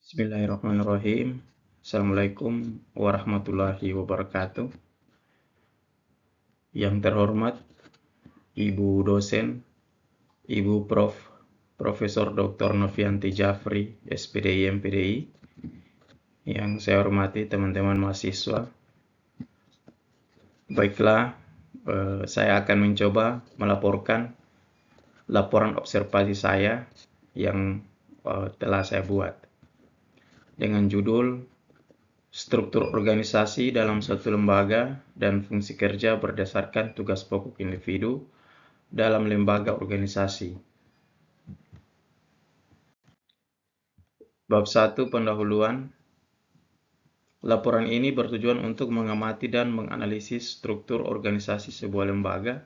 Bismillahirrahmanirrahim. Assalamualaikum warahmatullahi wabarakatuh. Yang terhormat Ibu dosen, Ibu Profesor Dr. Novianti Jafri, SPDI MPDI. Yang saya hormati teman-teman mahasiswa. Baiklah, saya akan mencoba melaporkan laporan observasi saya yang telah saya buat dengan judul Struktur organisasi dalam suatu lembaga dan fungsi kerja berdasarkan tugas pokok individu dalam lembaga organisasi. Bab 1 pendahuluan. Laporan ini bertujuan untuk mengamati dan menganalisis struktur organisasi sebuah lembaga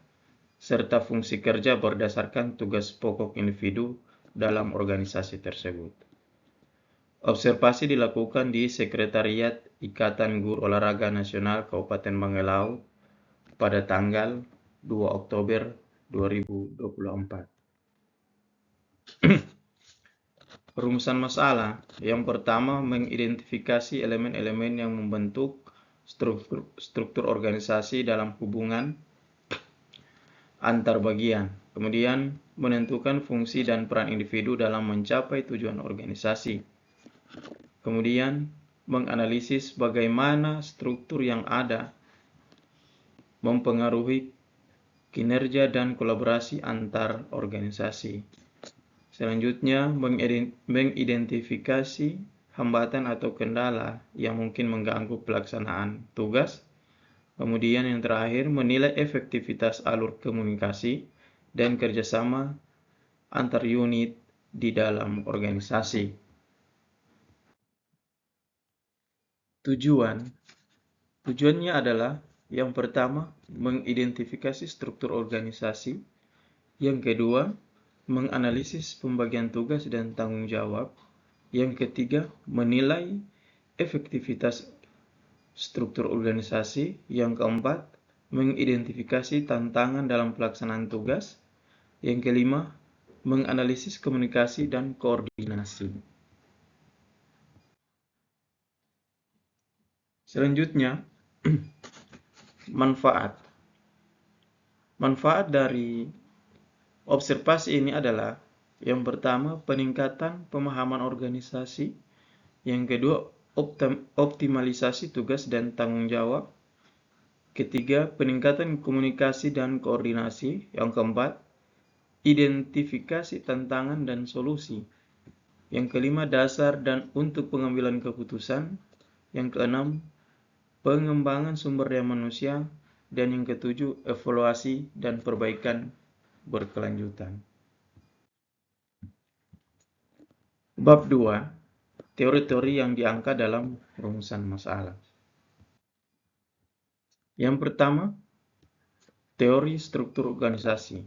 serta fungsi kerja berdasarkan tugas pokok individu dalam organisasi tersebut. Observasi dilakukan di Sekretariat Ikatan Guru Olahraga Nasional Kabupaten Magelang pada tanggal 2 Oktober 2024. Rumusan masalah. Yang pertama, mengidentifikasi elemen-elemen yang membentuk struktur organisasi dalam hubungan antar bagian. Kemudian, menentukan fungsi dan peran individu dalam mencapai tujuan organisasi. Kemudian, menganalisis bagaimana struktur yang ada mempengaruhi kinerja dan kolaborasi antar organisasi. Selanjutnya, mengidentifikasi hambatan atau kendala yang mungkin mengganggu pelaksanaan tugas. Kemudian yang terakhir, menilai efektivitas alur komunikasi dan kerjasama antar unit di dalam organisasi. Tujuannya adalah yang pertama, mengidentifikasi struktur organisasi. Yang kedua, menganalisis pembagian tugas dan tanggung jawab. Yang ketiga, menilai efektivitas struktur organisasi. Yang keempat, mengidentifikasi tantangan dalam pelaksanaan tugas. Yang kelima, menganalisis komunikasi dan koordinasi. Selanjutnya, manfaat. Manfaat dari observasi ini adalah yang pertama, peningkatan pemahaman organisasi. Yang kedua, optimalisasi tugas dan tanggung jawab. Ketiga, peningkatan komunikasi dan koordinasi. Yang keempat, identifikasi tantangan dan solusi. Yang kelima, dasar dan untuk pengambilan keputusan. Yang keenam, pengembangan sumber daya manusia. Dan yang ketujuh, evaluasi dan perbaikan berkelanjutan. Bab 2, teori-teori yang diangkat dalam rumusan masalah. Yang pertama, teori struktur organisasi.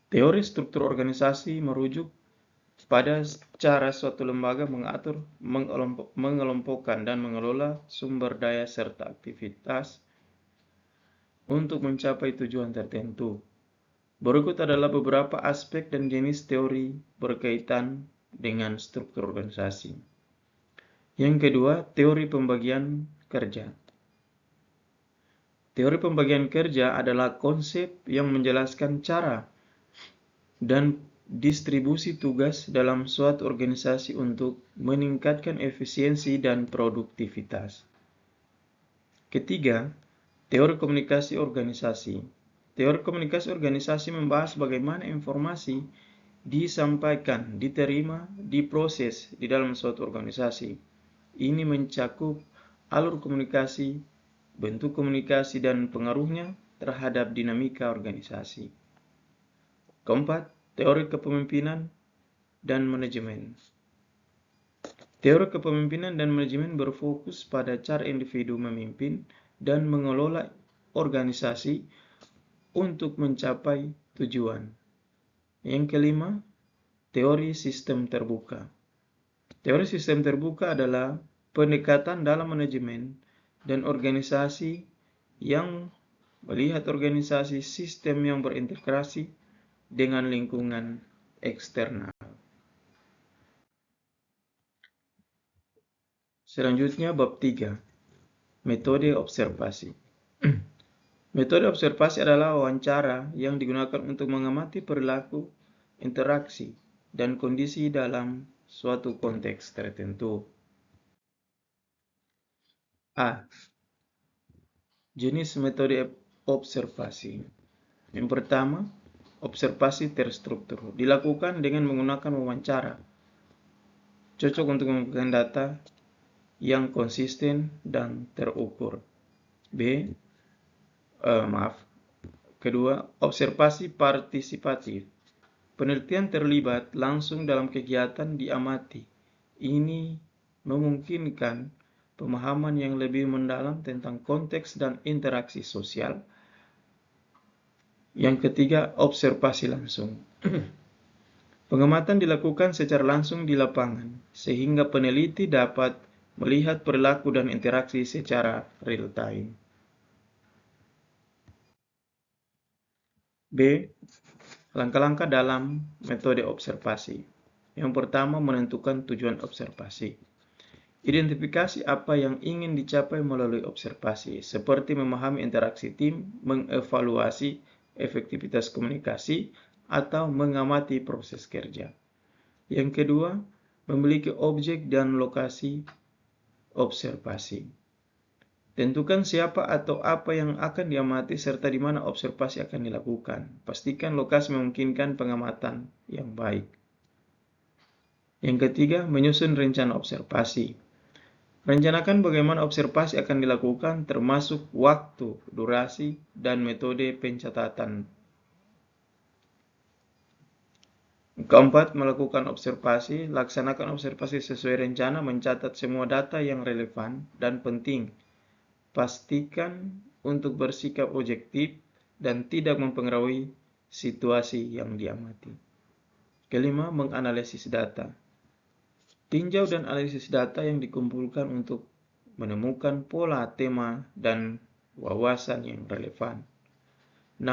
Teori struktur organisasi merujuk pada cara suatu lembaga mengatur, mengelompokkan, dan mengelola sumber daya serta aktivitas untuk mencapai tujuan tertentu. Berikut adalah beberapa aspek dan jenis teori berkaitan dengan struktur organisasi. Yang kedua, teori pembagian kerja. Teori pembagian kerja adalah konsep yang menjelaskan cara dan distribusi tugas dalam suatu organisasi untuk meningkatkan efisiensi dan produktivitas. Ketiga, teori komunikasi organisasi. Teori komunikasi organisasi membahas bagaimana informasi disampaikan, diterima, diproses di dalam suatu organisasi. Ini mencakup alur komunikasi, bentuk komunikasi, dan pengaruhnya terhadap dinamika organisasi. Keempat, teori kepemimpinan dan manajemen. Teori kepemimpinan dan manajemen berfokus pada cara individu memimpin dan mengelola organisasi untuk mencapai tujuan. Yang kelima, teori sistem terbuka. Teori sistem terbuka adalah pendekatan dalam manajemen dan organisasi yang melihat organisasi sistem yang berintegrasi dengan lingkungan eksternal. Selanjutnya bab 3, metode observasi. Metode observasi adalah wawancara yang digunakan untuk mengamati perilaku, interaksi, dan kondisi dalam suatu konteks tertentu. A. Jenis metode observasi. Yang pertama, observasi terstruktur. Dilakukan dengan menggunakan wawancara. Cocok untuk mengumpulkan data yang konsisten dan terukur. Kedua, observasi partisipatif. Penelitian terlibat langsung dalam kegiatan diamati. Ini memungkinkan pemahaman yang lebih mendalam tentang konteks dan interaksi sosial. Yang ketiga, observasi langsung. Pengamatan dilakukan secara langsung di lapangan, sehingga peneliti dapat melihat perilaku dan interaksi secara real time. B. Langkah-langkah dalam metode observasi. Yang pertama, menentukan tujuan observasi. Identifikasi apa yang ingin dicapai melalui observasi, seperti memahami interaksi tim, mengevaluasi efektivitas komunikasi, atau mengamati proses kerja. Yang kedua, memiliki objek dan lokasi observasi. Tentukan siapa atau apa yang akan diamati serta di mana observasi akan dilakukan. Pastikan lokasi memungkinkan pengamatan yang baik. Yang ketiga, menyusun rencana observasi. Rencanakan bagaimana observasi akan dilakukan, termasuk waktu, durasi, dan metode pencatatan. Keempat, melakukan observasi. Laksanakan observasi sesuai rencana, mencatat semua data yang relevan dan penting. Pastikan untuk bersikap objektif dan tidak mempengaruhi situasi yang diamati. Kelima, menganalisis data. Tinjau dan analisis data yang dikumpulkan untuk menemukan pola, tema, dan wawasan yang relevan. 6.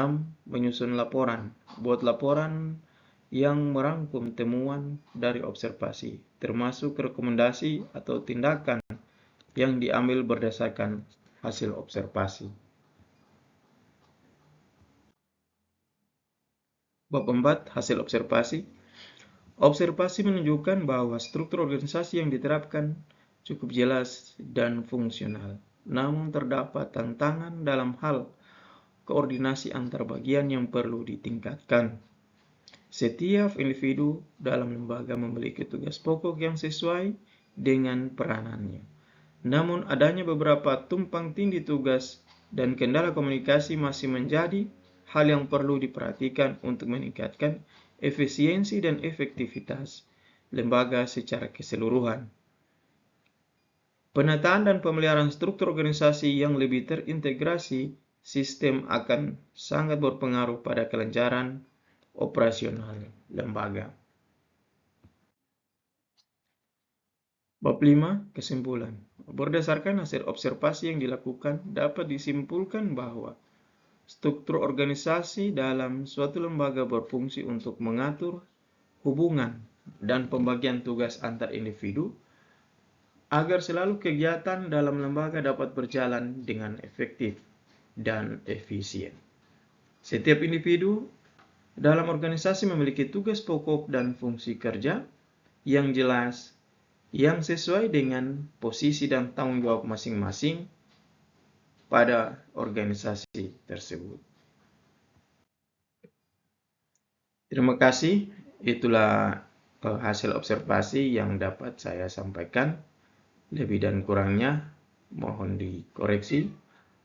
Menyusun laporan. Buat laporan yang merangkum temuan dari observasi, termasuk rekomendasi atau tindakan yang diambil berdasarkan hasil observasi. Bab 4, hasil observasi. Observasi menunjukkan bahwa struktur organisasi yang diterapkan cukup jelas dan fungsional. Namun terdapat tantangan dalam hal koordinasi antar bagian yang perlu ditingkatkan. Setiap individu dalam lembaga memiliki tugas pokok yang sesuai dengan peranannya. Namun adanya beberapa tumpang tindih tugas dan kendala komunikasi masih menjadi hal yang perlu diperhatikan untuk meningkatkan efisiensi dan efektivitas lembaga secara keseluruhan. Penataan dan pemeliharaan struktur organisasi yang lebih terintegrasi sistem akan sangat berpengaruh pada kelancaran operasional lembaga. Bab 5, kesimpulan. Berdasarkan hasil observasi yang dilakukan, dapat disimpulkan bahwa struktur organisasi dalam suatu lembaga berfungsi untuk mengatur hubungan dan pembagian tugas antar individu agar selalu kegiatan dalam lembaga dapat berjalan dengan efektif dan efisien. Setiap individu dalam organisasi memiliki tugas pokok dan fungsi kerja yang jelas, yang sesuai dengan posisi dan tanggung jawab masing-masing pada organisasi tersebut. Terima kasih, itulah hasil observasi yang dapat saya sampaikan. Lebih dan kurangnya mohon dikoreksi.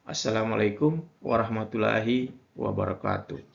Assalamualaikum warahmatullahi wabarakatuh.